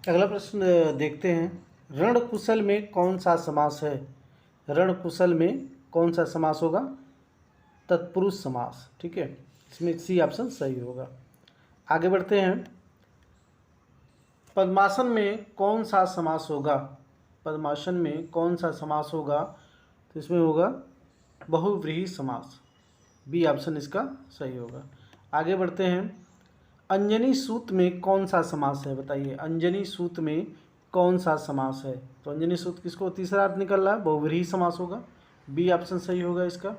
अगला प्रश्न देखते हैं। रण कुशल में कौन सा समास है? रण कुशल में कौन सा समास होगा? तत्पुरुष समास। ठीक है, इसमें सी ऑप्शन सही होगा। आगे बढ़ते हैं। पद्मासन में कौन सा समास होगा? पद्मासन में कौन सा समास होगा? तो इसमें होगा बहुव्रीहि समास। बी ऑप्शन इसका सही होगा। आगे बढ़ते हैं। अंजनी सूत में कौन सा समास है? बताइए, अंजनी सूत में कौन सा समास है? तो अंजनी सूत किसको तीसरा अर्थ निकल रहा है? बहुव्रीहि समास होगा। बी ऑप्शन सही होगा इसका।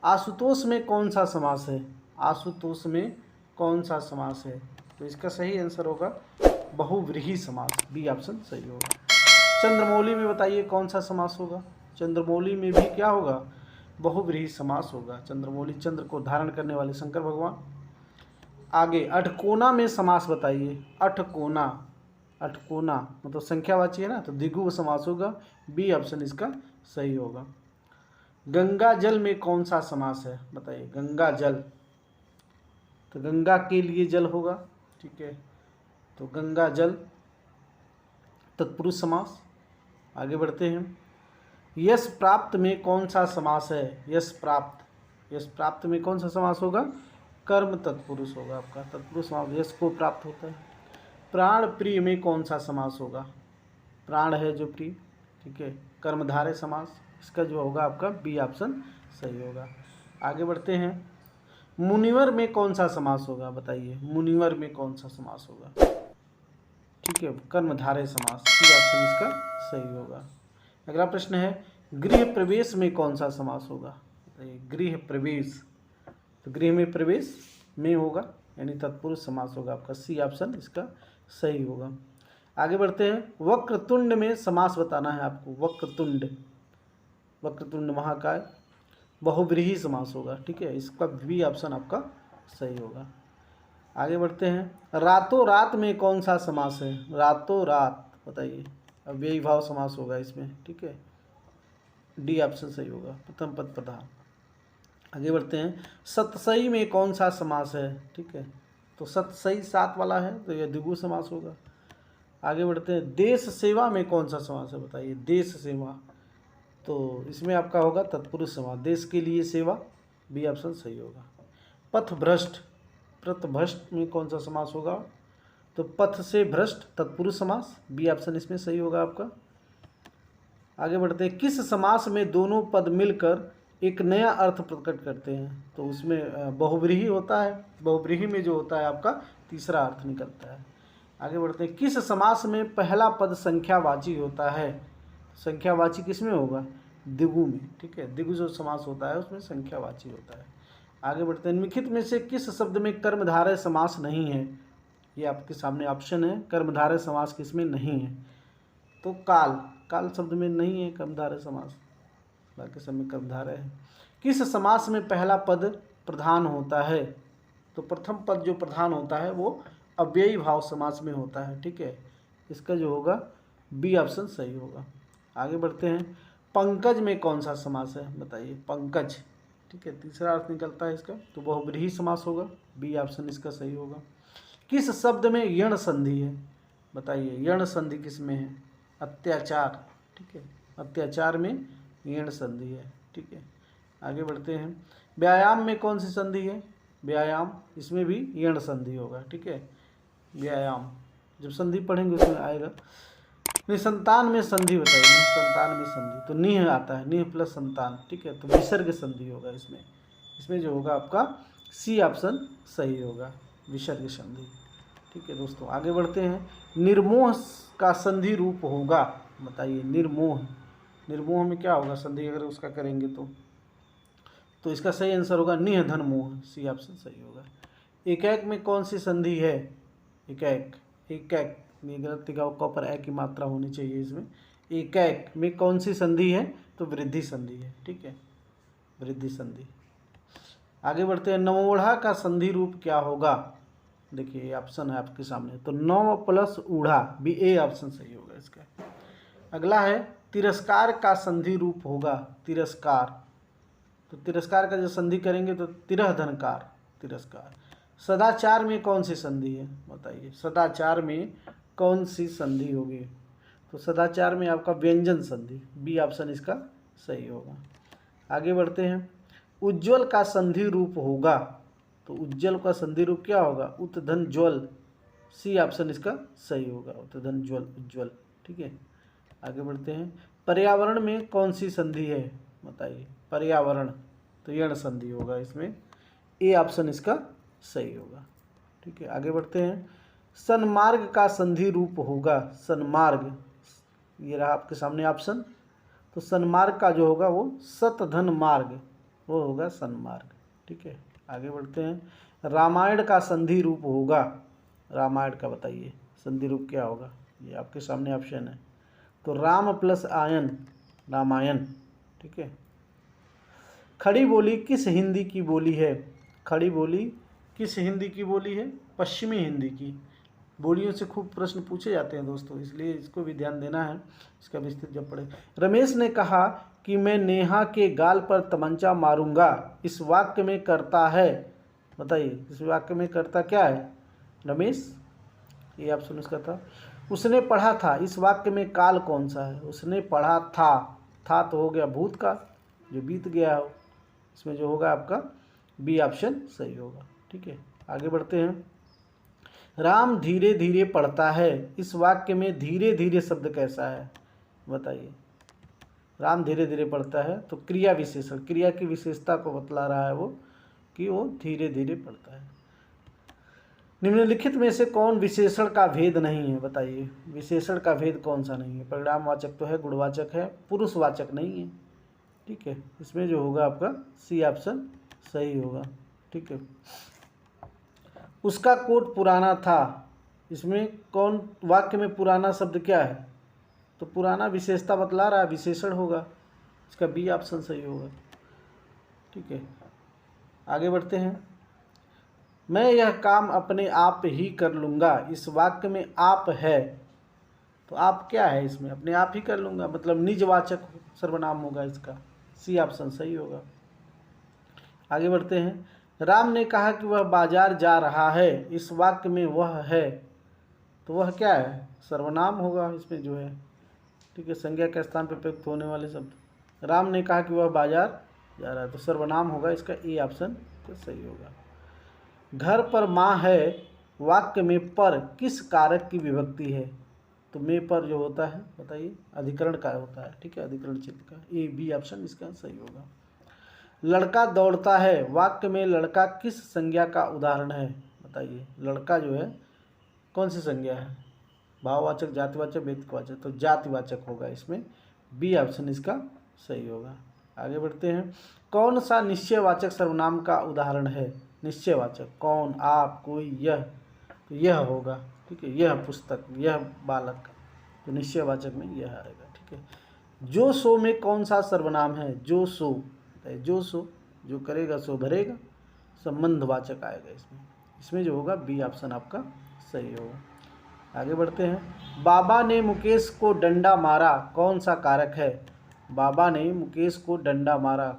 आशुतोष में कौन सा समास है? आशुतोष में कौन सा समास है? तो इसका सही आंसर होगा बहुव्रीहि समास। बी ऑप्शन सही होगा। चंद्रमौली में बताइए कौन सा समास होगा? चंद्रमौली में भी क्या होगा? बहुव्रीहि समास होगा। चंद्रमौली, चंद्र को धारण करने वाले शंकर भगवान। आगे अठकोना में समास बताइए। अठकोना, अठकोना मतलब संख्यावाची है ना, तो द्विगु समास होगा। बी ऑप्शन इसका सही होगा। गंगा जल में कौन सा समास है? बताइए, गंगा जल, तो गंगा के लिए जल होगा। ठीक है, तो गंगा जल तत्पुरुष समास। आगे बढ़ते हैं। यश प्राप्त में कौन सा समास है? यश प्राप्त, यश प्राप्त में कौन सा समास होगा? कर्म तत्पुरुष होगा आपका, तत्पुरुष समास यश को प्राप्त होता है। प्राण प्रिय में कौन सा समास होगा? प्राण है जो प्रिय। ठीक है, कर्मधारय समास। इसका जो होगा आपका बी ऑप्शन सही होगा। आगे बढ़ते हैं। मुनिवर में कौन सा समास होगा? बताइए, मुनिवर में कौन सा समास होगा? ठीक है, कर्मधारय समास। सी ऑप्शन इसका सही होगा। अगला प्रश्न है। गृह प्रवेश में कौन सा समास होगा? बताइए, गृह प्रवेश, तो गृह में प्रवेश में होगा, यानी तत्पुरुष समास होगा आपका। सी ऑप्शन इसका सही होगा। आगे बढ़ते हैं। वक्रतुंड में समास बताना है आपको। वक्रतुंड, वक्रतुंड महाकाय, बहुव्रीहि समास होगा। ठीक है, इसका बी ऑप्शन आपका सही होगा। आगे बढ़ते हैं। रातों रात में कौन सा समास है? रातों रात, बताइए, अव्ययी भाव समास होगा इसमें। ठीक है, डी ऑप्शन सही होगा, प्रथम पद प्रधान। आगे बढ़ते हैं। सतसई में कौन सा समास है? ठीक है, तो सतसई सात वाला है, तो यह द्विगु समास होगा। आगे बढ़ते हैं। देश सेवा में कौन सा समास है? बताइए, देश सेवा, तो इसमें आपका होगा तत्पुरुष समास, देश के लिए सेवा। बी ऑप्शन सही होगा। पथ भ्रष्ट, पथभ्रष्ट में कौन सा समास होगा? तो पथ से भ्रष्ट, तत्पुरुष समास। बी ऑप्शन इसमें सही होगा आपका। आगे बढ़ते हैं। किस समास में दोनों पद मिलकर एक नया अर्थ प्रकट करते हैं? तो उसमें बहुव्रीहि होता है। बहुव्रीहि में जो होता है आपका तीसरा अर्थ निकलता है। आगे बढ़ते हैं। किस समास में पहला पद संख्यावाची होता है? संख्यावाची किस में होगा? द्विगु में। ठीक है, द्विगु जो समास होता है उसमें संख्यावाची होता है। आगे बढ़ते हैं। निम्नलिखित में से किस शब्द में कर्मधारय समास नहीं है? ये आपके सामने ऑप्शन है, कर्मधारय समास किसमें नहीं है? तो काल, काल शब्द में नहीं है कर्मधारय समास, बाकी सब में कर्मधारय है। किस समास में पहला पद प्रधान होता है? तो प्रथम पद जो प्रधान होता है वो अव्ययी भाव समास में होता है। ठीक है, इसका जो होगा बी ऑप्शन सही होगा। आगे बढ़ते हैं। पंकज में कौन सा समास है? बताइए, पंकज। ठीक है, तीसरा अर्थ निकलता है इसका, तो बहुव्रीहि समास होगा। बी ऑप्शन इसका सही होगा। किस शब्द में यण संधि है? बताइए, यण संधि किस में है? अत्याचार। ठीक है, अत्याचार में यण संधि है। ठीक है, आगे बढ़ते हैं। व्यायाम में कौन सी संधि है? व्यायाम, इसमें भी यण संधि होगा। ठीक है, व्यायाम जब संधि पढ़ेंगे उसमें आएगा। निसंतान में संधि बताइए, निसंतान में संधि, तो निह आता है, निह प्लस संतान। ठीक है, तो विसर्ग संधि होगा इसमें। इसमें जो होगा आपका सी ऑप्शन सही होगा, विसर्ग संधि। ठीक है दोस्तों, आगे बढ़ते हैं। निर्मोह का संधि रूप होगा? बताइए, निर्मोह, निर्मोह में क्या होगा संधि अगर उसका करेंगे तो इसका सही आंसर होगा निह धन मोह। सी ऑप्शन सही होगा। एकैक में कौन सी संधि है? एकैक, एकैक में गलत लिखा, क पर ए की मात्रा होनी चाहिए इसमें। एकैक में कौन सी संधि है? तो वृद्धि संधि है। ठीक है, वृद्धि संधि। आगे बढ़ते हैं। नवोढ़ा का संधि रूप क्या होगा? देखिए ऑप्शन है आपके सामने, तो नव प्लस ऊढ़ा, बी ए ऑप्शन सही होगा इसका। अगला है। तिरस्कार का संधि रूप होगा? तिरस्कार, तो तिरस्कार का जो संधि करेंगे तो तिरह धनकार, तिरस्कार। सदाचार में कौन सी संधि है? बताइए, सदाचार में कौन सी संधि होगी? तो सदाचार में आपका व्यंजन संधि, बी ऑप्शन इसका सही होगा। आगे बढ़ते हैं। उज्ज्वल का संधि रूप होगा, तो उज्ज्वल का संधि रूप क्या होगा? उत्धन ज्वल, सी ऑप्शन इसका सही होगा, उत्धन ज्वल, उज्ज्वल। ठीक है, आगे बढ़ते हैं। पर्यावरण में कौन सी संधि है बताइए? पर्यावरण, तो यण संधि होगा इसमें, ए ऑप्शन इसका सही होगा। ठीक है, आगे बढ़ते हैं। सन्मार्ग का संधि रूप होगा, सन्मार्ग, ये रहा आपके सामने ऑप्शन। तो सन्मार्ग का जो होगा वो सतधन मार्ग, वो होगा सन्मार्ग। ठीक है, आगे बढ़ते हैं। रामायण का संधि रूप होगा, रामायण का बताइए संधि रूप क्या होगा? ये आपके सामने ऑप्शन है। तो राम प्लस आयन, रामायण। ठीक है। खड़ी बोली किस हिंदी की बोली है? खड़ी बोली किस हिंदी की बोली है? पश्चिमी हिंदी की। बोलियों से खूब प्रश्न पूछे जाते हैं दोस्तों, इसलिए इसको भी ध्यान देना है, इसका विस्तृत जब पढ़े। रमेश ने कहा कि मैं नेहा के गाल पर तमंचा मारूंगा, इस वाक्य में करता है, बताइए इस वाक्य में करता क्या है? रमेश, ये ऑप्शन उसका था। उसने पढ़ा था, इस वाक्य में काल कौन सा है? उसने पढ़ा था तो हो गया भूत का, जो बीत गया हो, इसमें जो होगा आपका बी ऑप्शन सही होगा। ठीक है, आगे बढ़ते हैं। राम धीरे धीरे पढ़ता है, इस वाक्य में धीरे धीरे शब्द कैसा है बताइए? राम धीरे धीरे पढ़ता है, तो क्रिया विशेषण, क्रिया की विशेषता को बतला रहा है वो, कि वो धीरे धीरे पढ़ता है। निम्नलिखित में से कौन विशेषण का भेद नहीं है बताइए? विशेषण का भेद कौन सा नहीं है? परिणामवाचक तो है, गुणवाचक है, पुरुषवाचक नहीं है। ठीक है, इसमें जो होगा आपका सी ऑप्शन सही होगा। ठीक है। उसका कोट पुराना था, इसमें कौन वाक्य में पुराना शब्द क्या है? तो पुराना विशेषता बतला रहा है, विशेषण होगा, इसका बी ऑप्शन सही होगा। ठीक है, आगे बढ़ते हैं। मैं यह काम अपने आप ही कर लूँगा, इस वाक्य में आप है, तो आप क्या है इसमें? अपने आप ही कर लूँगा, मतलब निजवाचक सर्वनाम होगा इसका, सी ऑप्शन सही होगा। आगे बढ़ते हैं। राम ने कहा कि वह बाजार जा रहा है, इस वाक्य में वह है, तो वह क्या है? सर्वनाम होगा इसमें जो है। ठीक है, संज्ञा के स्थान पर प्रयुक्त होने वाले शब्द। राम ने कहा कि वह बाजार जा रहा है, तो सर्वनाम होगा इसका, ए ऑप्शन तो सही होगा। घर पर माँ है, वाक्य में पर किस कारक की विभक्ति है? तो में पर जो होता है बताइए, अधिकरण का होता है। ठीक है, अधिकरण चित्त का, ए बी ऑप्शन इसका सही होगा। लड़का दौड़ता है, वाक्य में लड़का किस संज्ञा का उदाहरण है बताइए? लड़का जो है कौन सी संज्ञा है? भाववाचक, जातिवाचक, व्यक्तिवाचक, तो जातिवाचक होगा इसमें, बी ऑप्शन इसका सही होगा। आगे बढ़ते हैं। कौन सा निश्चयवाचक सर्वनाम का उदाहरण है? निश्चयवाचक, कौन, आप, कोई, यह, तो यह होगा। ठीक है, यह पुस्तक, यह बालक, तो निश्चयवाचक में यह आएगा। ठीक है। जो सो में कौन सा सर्वनाम है? जो सो, जो सो, जो करेगा सो भरेगा, संबंधवाचक आएगा इसमें, इसमें जो होगा बी ऑप्शन आपका सही होगा। आगे बढ़ते हैं। बाबा ने मुकेश को डंडा मारा, कौन सा कारक है? बाबा ने मुकेश को डंडा मारा।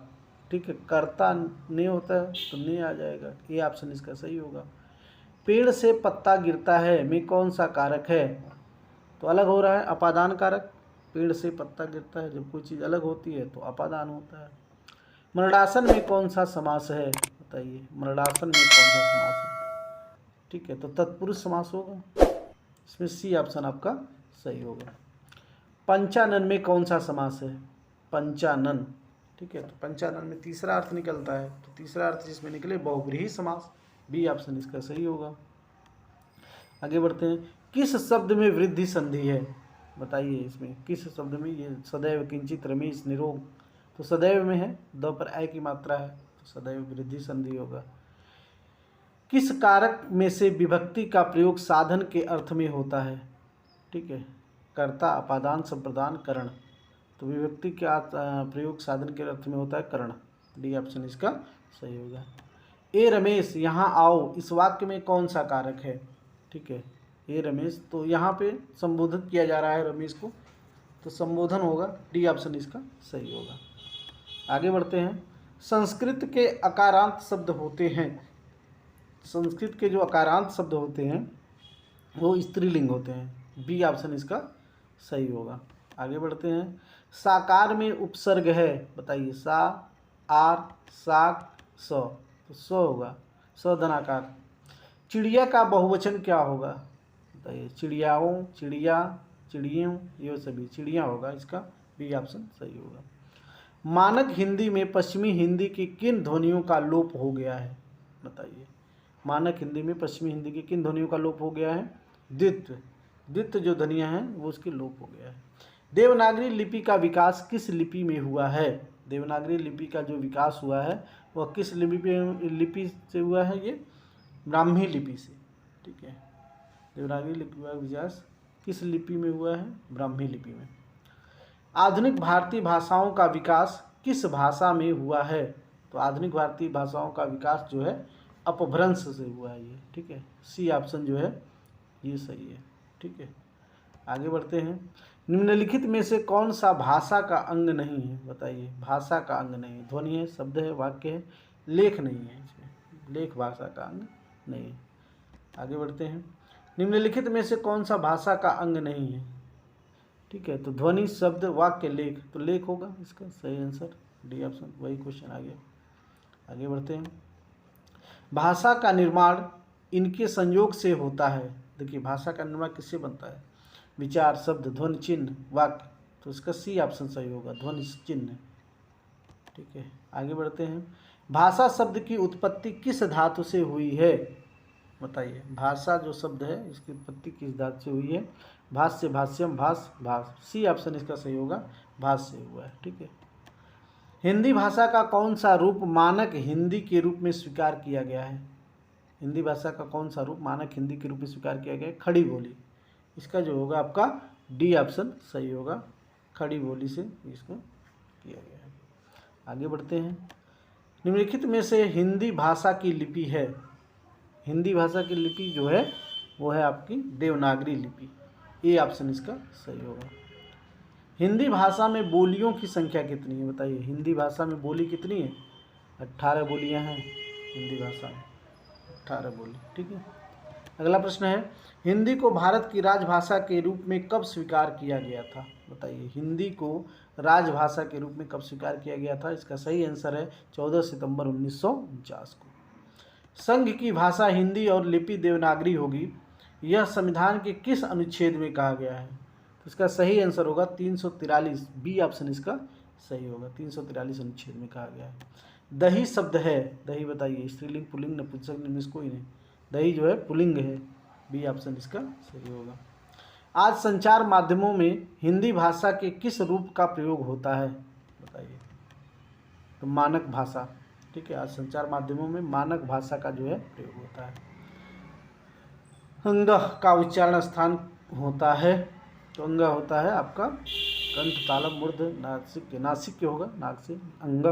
ठीक है, कर्ता ने होता है तो ने आ जाएगा, ये ऑप्शन इसका सही होगा। पेड़ से पत्ता गिरता है में कौन सा कारक है? तो अलग हो रहा है, अपादान कारक। पेड़ से पत्ता गिरता है, जब कोई चीज़ अलग होती है तो अपादान होता है। मरणासन में कौन सा समास है बताइए? मरणासन में कौन सा समास है? ठीक है, तो तत्पुरुष समास होगा, इसमें सी ऑप्शन आपका सही होगा। पंचानन में कौन सा समास है? पंचानन। ठीक है, तो पंचानन में तीसरा अर्थ निकलता है, तो तीसरा अर्थ जिसमें निकले बहुव्रीहि समास, बी ऑप्शन इसका सही होगा। आगे बढ़ते हैं। किस शब्द में वृद्धि संधि है बताइए? इसमें किस शब्द में? ये सदैव, किंचित, रमेश, निरोग, तो सदैव में है, द पर आय की मात्रा है, तो सदैव वृद्धि संधि होगा। किस कारक में से विभक्ति का प्रयोग साधन के अर्थ में होता है? ठीक है, कर्ता, अपादान, संप्रदान, करण, तो विभक्ति का प्रयोग साधन के अर्थ में होता है करण, डी ऑप्शन इसका सही होगा। ए रमेश यहाँ आओ, इस वाक्य में कौन सा कारक है? ठीक है, ए रमेश, तो यहाँ पे संबोधित किया जा रहा है रमेश को, तो संबोधन होगा, डी ऑप्शन इसका सही होगा। आगे बढ़ते हैं। संस्कृत के अकारांत शब्द होते हैं, संस्कृत के जो अकारांत शब्द होते हैं वो स्त्रीलिंग होते हैं, बी ऑप्शन इसका सही होगा। आगे बढ़ते हैं। साकार में उपसर्ग है, बताइए। सा, आर, साक, स, तो स होगा, स धनाकार। चिड़िया का बहुवचन क्या होगा, बताइए। चिड़ियाओं, चिड़िया, चिड़ियों, ये सभी चिड़िया होगा, इसका बी ऑप्शन सही होगा। मानक हिंदी में पश्चिमी हिंदी की किन ध्वनियों का लोप हो गया है, बताइए। मानक हिंदी में पश्चिमी हिंदी की किन ध्वनियों का लोप हो गया है। द्वित्व, द्वित्व जो ध्वनियाँ हैं वो उसकी लोप हो गया है। देवनागरी लिपि का विकास किस लिपि में हुआ है, देवनागरी लिपि का जो विकास हुआ है वह किस लिपि से हुआ है, ये ब्राह्मी लिपि से, ठीक है। देवनागरी लिपि का विकास किस लिपि में हुआ है, ब्राह्मी लिपि में। आधुनिक भारतीय भाषाओं का विकास किस भाषा में हुआ है, तो आधुनिक भारतीय भाषाओं का विकास जो है अपभ्रंश से हुआ है ये, ठीक है। सी ऑप्शन जो है ये सही है, ठीक है। आगे बढ़ते हैं। निम्नलिखित में से कौन सा भाषा का अंग नहीं है, बताइए। भाषा का अंग नहीं है, ध्वनि है, शब्द है, वाक्य है, लेख नहीं है, इसमें लेख भाषा का अंग नहीं है। आगे बढ़ते हैं। निम्नलिखित में से कौन सा भाषा का अंग नहीं है, ठीक है। तो ध्वनि, शब्द, वाक्य, लेख, तो लेख होगा इसका सही आंसर, डी ऑप्शन, वही क्वेश्चन आ गया। आगे बढ़ते हैं। भाषा का निर्माण इनके संयोग से होता है, देखिए भाषा का निर्माण किससे बनता है, विचार, शब्द, ध्वनि, चिन्ह, वाक्य, तो इसका सी ऑप्शन सही होगा, ध्वनि चिन्ह, ठीक है। आगे बढ़ते हैं। भाषा शब्द की उत्पत्ति किस धातु से हुई है, बताइए। भाषा जो शब्द है इसकी उत्पत्ति किस धातु से हुई है, भाष्य, भाष्यम, भाष, भाष, सी ऑप्शन इसका सही होगा, भाष से हुआ है, ठीक है। हिंदी भाषा का कौन सा रूप मानक हिंदी के रूप में स्वीकार किया गया है, हिंदी भाषा का कौन सा रूप मानक हिंदी के रूप में स्वीकार किया गया है, खड़ी बोली, इसका जो होगा आपका डी ऑप्शन सही होगा, खड़ी बोली से इसको किया गया है। आगे बढ़ते हैं। निम्नलिखित में से हिंदी भाषा की लिपि है, हिंदी भाषा की लिपि जो है वो है आपकी देवनागरी लिपि, ए ऑप्शन इसका सही होगा। हिंदी भाषा में बोलियों की संख्या कितनी है, बताइए। हिंदी भाषा में बोली कितनी है, 18 बोलियां हैं हिंदी भाषा में, 18 बोली, ठीक है। अगला प्रश्न है। हिंदी को भारत की राजभाषा के रूप में कब स्वीकार किया गया था, बताइए। हिंदी को राजभाषा के रूप में कब स्वीकार किया गया था, इसका सही आंसर है 14 सितंबर 1949 को। संघ की भाषा हिंदी और लिपि देवनागरी होगी, यह संविधान के किस अनुच्छेद में कहा गया है, तो इसका सही आंसर होगा 343, बी ऑप्शन इसका सही होगा, 343 अनुच्छेद में कहा गया है। दही शब्द है, दही बताइए, स्त्रीलिंग, पुल्लिंग, नपुंसक, निमिष, कोई नहीं, दही जो है पुल्लिंग है, बी ऑप्शन इसका सही होगा। आज संचार माध्यमों में हिंदी भाषा के किस रूप का प्रयोग होता है, बताइए। तो मानक भाषा, ठीक है। आज संचार माध्यमों में मानक भाषा का जो है प्रयोग होता है। अंग का उच्चारण स्थान होता है, तो अंग होता है आपका कंठ, तालव, मूर्ध, नासिक, नासिक के होगा, नाक से अंग,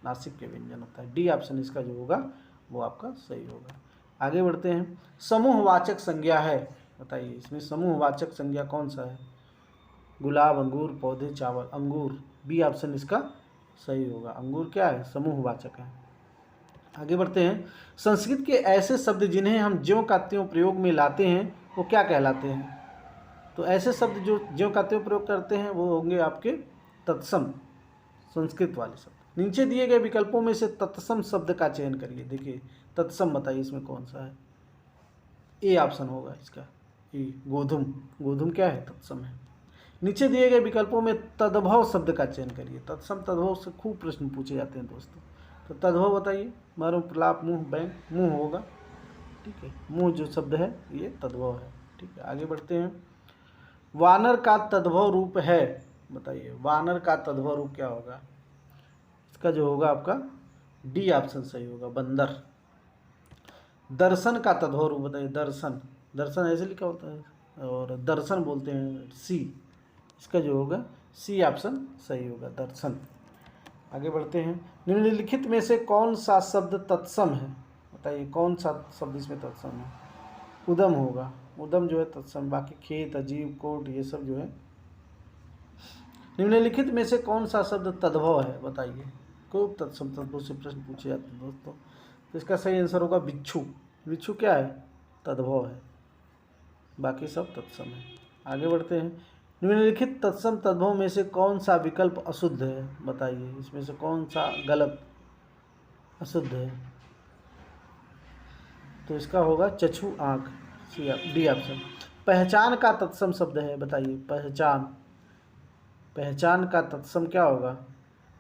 नासिक के व्यंजन होता है, डी ऑप्शन इसका जो होगा वो आपका सही होगा। आगे बढ़ते हैं। समूहवाचक संज्ञा है, बताइए। इसमें समूहवाचक संज्ञा कौन सा है, गुलाब, अंगूर, पौधे, चावल, अंगूर, बी ऑप्शन इसका सही होगा, अंगूर क्या है, समूहवाचक है। आगे बढ़ते हैं। संस्कृत के ऐसे शब्द जिन्हें हम ज्यों का त्यों प्रयोग में लाते हैं वो क्या कहलाते हैं, तो ऐसे शब्द जो ज्यों का त्यों प्रयोग करते हैं वो होंगे आपके तत्सम, संस्कृत वाले शब्द। नीचे दिए गए विकल्पों में से तत्सम शब्द का चयन करिए, देखिए तत्सम बताइए इसमें कौन सा है, ए ऑप्शन होगा इसका, ए गोधूम, गोधूम क्या है, तत्सम है। नीचे दिए गए विकल्पों में तद्भव शब्द का चयन करिए, तत्सम तद्भव से खूब प्रश्न पूछे जाते हैं दोस्तों, तो तद्भव बताइए, मारो, प्रलाप, मुँह, बैंक, मुँह होगा, ठीक है, मुँह जो शब्द है ये तद्भव है, ठीक है। आगे बढ़ते हैं। वानर का तद्भव रूप है, बताइए। वानर का तद्भव रूप क्या होगा, इसका जो होगा आपका डी ऑप्शन सही होगा, बंदर। दर्शन का तद्भव रूप बताइए, दर्शन, दर्शन ऐसे लिखा होता है और दर्शन बोलते हैं, सी, इसका जो होगा सी ऑप्शन सही होगा, दर्शन। आगे बढ़ते हैं। निम्नलिखित में से कौन सा शब्द तत्सम है, बताइए कौन सा शब्द इसमें तत्सम है, उदम होगा, उदम जो है तत्सम, बाकी खेत, अजीब, कोट, ये सब जो है। निम्नलिखित में से कौन सा शब्द तद्भव है, बताइए। खूब तत्सम तद्भव से प्रश्न पूछे जाते हैं दोस्तों, तो इसका सही आंसर होगा बिच्छू, बिच्छू क्या है, तद्भव है, बाकी सब तत्सम है। आगे बढ़ते हैं। निम्नलिखित तत्सम तद्भव में से कौन सा विकल्प अशुद्ध है, बताइए इसमें से कौन सा गलत अशुद्ध है। तो इसका होगा चक्षु आँख, डी ऑप्शन। पहचान का तत्सम शब्द है, बताइए पहचान, पहचान का तत्सम क्या होगा,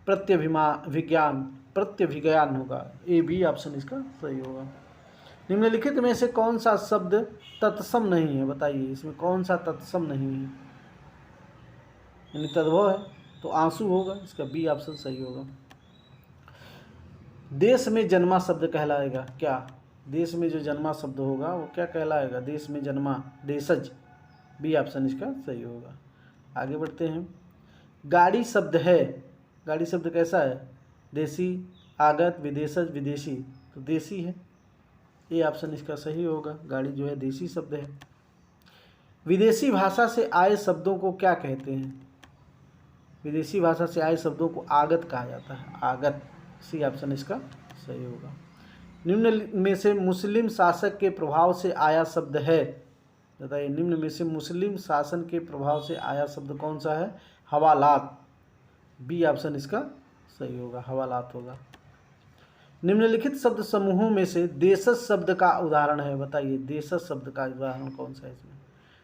प्रत्यभिज्ञान, प्रत्यभिज्ञान होगा, ए बी ऑप्शन इसका सही होगा। निम्नलिखित में से कौन सा शब्द तत्सम नहीं है, बताइए इसमें कौन सा तत्सम नहीं है, यानी तद्भव है तो आंसू होगा, इसका बी ऑप्शन सही होगा। देश में जन्मा शब्द कहलाएगा क्या, देश में जो जन्मा शब्द होगा वो क्या कहलाएगा, देश में जन्मा, देशज, बी ऑप्शन इसका सही होगा। आगे बढ़ते हैं। गाड़ी शब्द है, गाड़ी शब्द कैसा है, देसी, आगत, विदेशज, विदेशी, तो देसी है, ए ऑप्शन इसका सही होगा। गाड़ी जो है देसी शब्द है। विदेशी भाषा से आए शब्दों को क्या कहते हैं, विदेशी भाषा से आए शब्दों को आगत कहा जाता है, आगत, सी ऑप्शन इसका सही होगा। निम्न में से मुस्लिम शासक के प्रभाव से आया शब्द है, बताइए निम्न में से मुस्लिम शासन के प्रभाव से आया शब्द कौन सा है, हवालात, बी ऑप्शन इसका सही होगा, हवालात होगा। निम्नलिखित शब्द समूहों में से देशज शब्द का उदाहरण है, बताइए देशज शब्द का उदाहरण कौन सा है इसमें,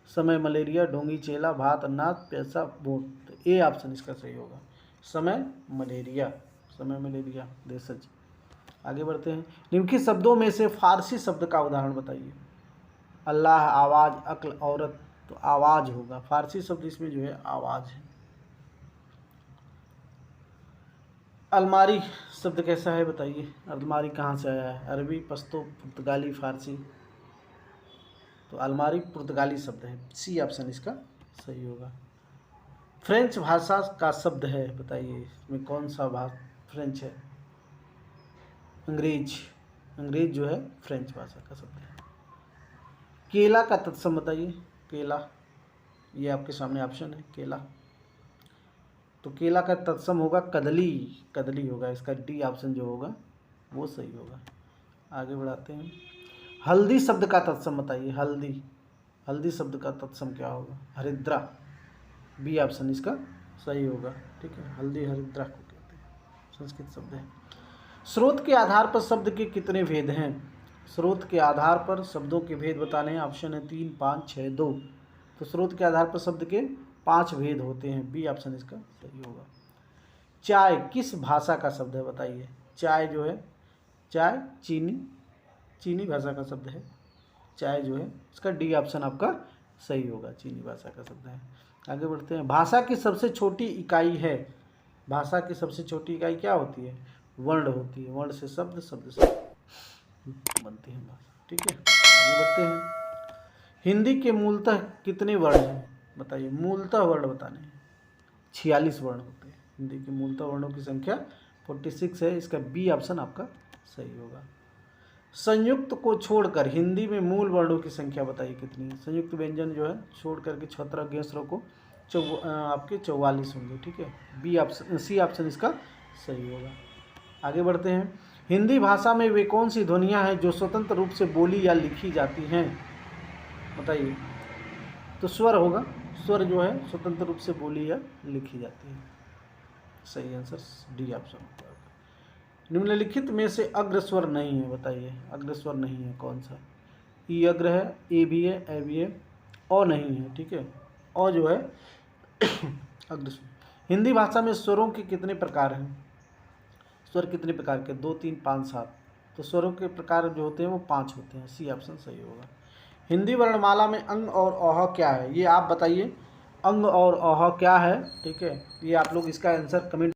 समय, मलेरिया, ढोंगी, चेला, भात, अनाज, पैसा, वोट, तो ए ऑप्शन इसका सही होगा, समय, मलेरिया, समय, मलेरिया, देशज। आगे बढ़ते हैं। निम्नलिखित शब्दों में से फारसी शब्द का उदाहरण बताइए, अल्लाह, आवाज़, अक्ल, औरत, तो आवाज़ होगा, फारसी शब्द इसमें जो है आवाज़ है। अलमारी शब्द कैसा है, बताइए अलमारी कहाँ से आया है, अरबी, पश्तो, पुर्तगाली, फारसी, तो अलमारी पुर्तगाली शब्द है, सी ऑप्शन इसका सही होगा। फ्रेंच भाषा का शब्द है, बताइए इसमें कौन सा फ्रेंच है, अंग्रेज, अंग्रेज जो है फ्रेंच भाषा का शब्द है। केला का तत्सम बताइए, केला, ये आपके सामने ऑप्शन है केला, तो केला का तत्सम होगा कदली, कदली होगा, इसका डी ऑप्शन जो होगा वो सही होगा। आगे बढ़ाते हैं। हल्दी शब्द का तत्सम बताइए, हल्दी, हल्दी शब्द का तत्सम क्या होगा, हरिद्रा, बी ऑप्शन इसका सही होगा, ठीक है, हल्दी हरिद्रा को कहते हैं, संस्कृत शब्द है। स्रोत के आधार पर शब्द के कितने भेद हैं, स्रोत के आधार पर शब्दों के भेद बताने हैं, ऑप्शन है 3, 5, 6, 2, तो स्रोत के आधार पर शब्द के 5 भेद होते हैं, बी ऑप्शन इसका सही होगा। चाय किस भाषा का शब्द है, बताइए, चाय जो है, चाय चीनी, चीनी भाषा का शब्द है, चाय जो है इसका डी ऑप्शन आपका सही होगा, चीनी भाषा का शब्द है। आगे बढ़ते हैं। भाषा की सबसे छोटी इकाई है, भाषा की सबसे छोटी इकाई क्या होती है, वर्ण होती है, वर्ण से शब्द, शब्द से बनती है भाषा, ठीक है। आगे बढ़ते हैं। हिंदी के मूलतः कितने वर्ण हैं, बताइए, मूलतः वर्ण बताने हैं, 46 वर्ण होते हैं, हिंदी के मूलतः वर्णों की संख्या 46 है, इसका बी ऑप्शन आपका सही होगा। संयुक्त को छोड़कर हिंदी में मूल वर्णों की संख्या बताइए कितनी है, संयुक्त व्यंजन जो है छोड़ करके 76 गेसरों को आपके 44 होंगे, ठीक है, बी ऑप्शन, सी ऑप्शन इसका सही होगा। आगे बढ़ते हैं। हिंदी भाषा में वे कौन सी ध्वनियाँ हैं जो स्वतंत्र रूप से बोली या लिखी जाती हैं, बताइए, तो स्वर होगा, स्वर जो है स्वतंत्र रूप से बोली या लिखी जाती है, सही आंसर डी ऑप्शन। निम्नलिखित में से अग्र स्वर नहीं है, बताइए अग्र स्वर नहीं है कौन सा, ई अग्र है, ए भी है, ए भी है, ओ नहीं है, ठीक है, ओ जो है अग्र स्वर। हिंदी भाषा में स्वरों के कितने प्रकार हैं, स्वर कितने प्रकार के, 2, 3, 5, 7, तो स्वरों के प्रकार जो होते हैं वो 5 होते हैं, सी ऑप्शन सही होगा। हिंदी वर्णमाला में अंग और अह क्या है, ये आप बताइए, अंग और अह क्या है, ठीक है, ये आप लोग इसका आंसर कमेंट